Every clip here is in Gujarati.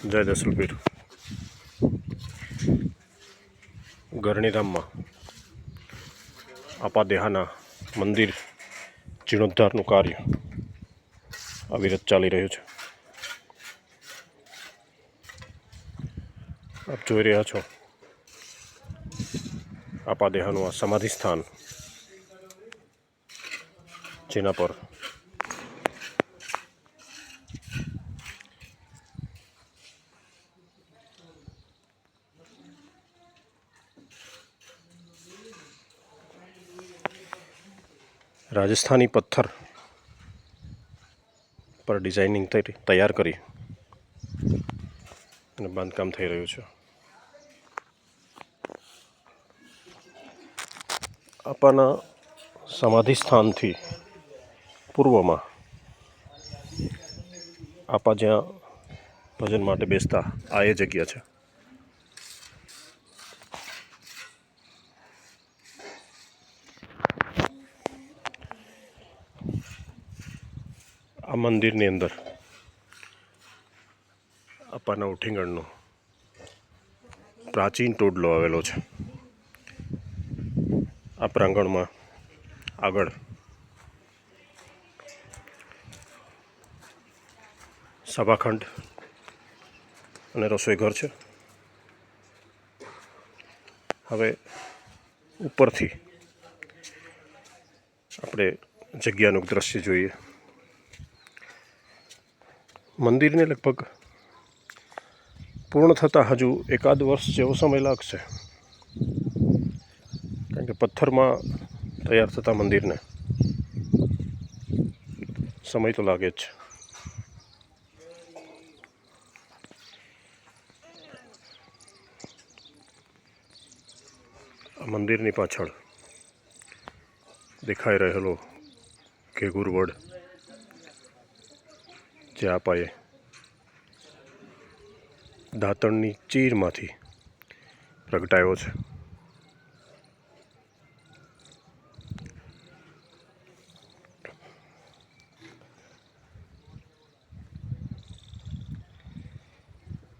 જય દસલપીર. ગરણીધામમાં આપાદેહાના મંદિર જીર્ણોદ્ધારનું કાર્ય અવિરત ચાલી રહ્યું છે. આપ જોઈ રહ્યા છો આપાદેહાનું આ સમાધિ સ્થાન, જેના પર રાજસ્થાની પથ્થર પર ડિઝાઇનિંગ તૈયાર કરી અને બાંધકામ થઈ રહ્યું છે. આપાના સમાધિ સ્થાનથી પૂર્વમાં આપા જ્યાં ભજન માટે બેસતા આ એ જગ્યા છે. આ મંદિરની અંદર આપાના ઉઠીંગણનો પ્રાચીન ટોડલો આવેલો છે. આ પ્રાંગણમાં આગળ સભાખંડ અને રસોઈ ઘર છે. હવે ઉપરથી આપણે જગ્યાનું દ્રશ્ય જોઈએ. મંદિરને લગભગ પૂર્ણ થતાં હજુ એકાદ વર્ષ જેવો સમય લાગશે, કારણ કે પથ્થરમાં તૈયાર થતા મંદિરને સમય તો લાગે જ છે. આ મંદિરની પાછળ દેખાઈ રહેલો ઘેઘુર વડ, જે આપાએ દાંતણની ચીરમાંથી પ્રગટાયો છે.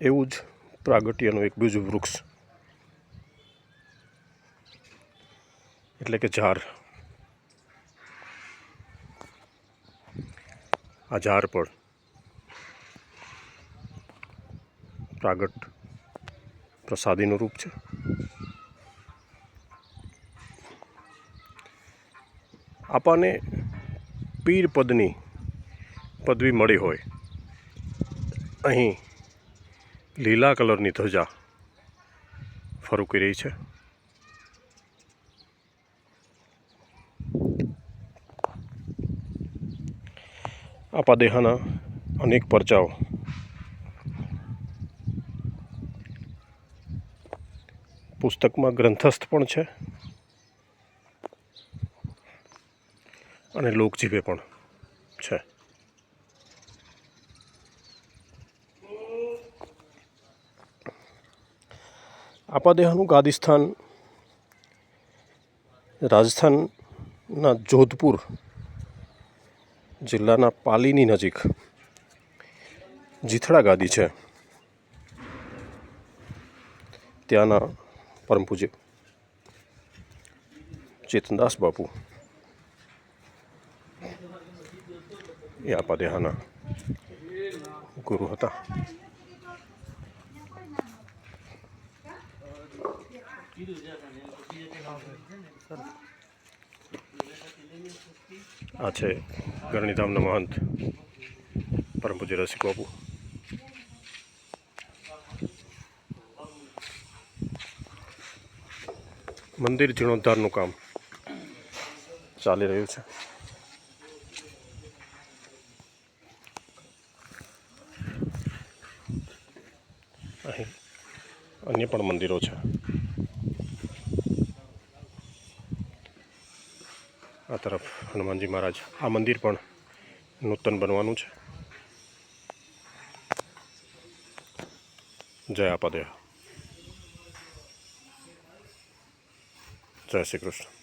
એવું જ પ્રાગટ્યનું એક બીજું વૃક્ષ એટલે કે ઝાર. આ ઝાર પર પ્રાગટ પ્રસાદીનું રૂપ છે. આપાને પીર પદની પદવી મળી હોય. અહીં લીલા કલરની ધજા ફરકી રહી છે. આપાદેહાના અનેક પરચાઓ પુસ્તકમાં ગ્રંથસ્થ પણ છે અને લોકજીભે પણ છે. આપાદેહાનું ગાદીસ્થાન રાજસ્થાનના જોધપુર જિલ્લાના પાલીની નજીક જીથડા ગાદી છે. ત્યાંના પરમ પૂજ્ય ચેતનદાસ બાપુ એ આપાદેહાના ગુરુ હતા. આ છે ગરણીધામના મહંત પરમ પૂજ્ય રસિક બાપુ. મંદિર જીર્ણોદ્ધારનું કામ ચાલી રહ્યું છે. અહીં અન્ય પણ મંદિરો છે. આ તરફ હનુમાનજી મહારાજ. આ મંદિર પણ નૂતન બનવાનું છે. જય આપાદેહા. જય શ્રી કૃષ્ણ.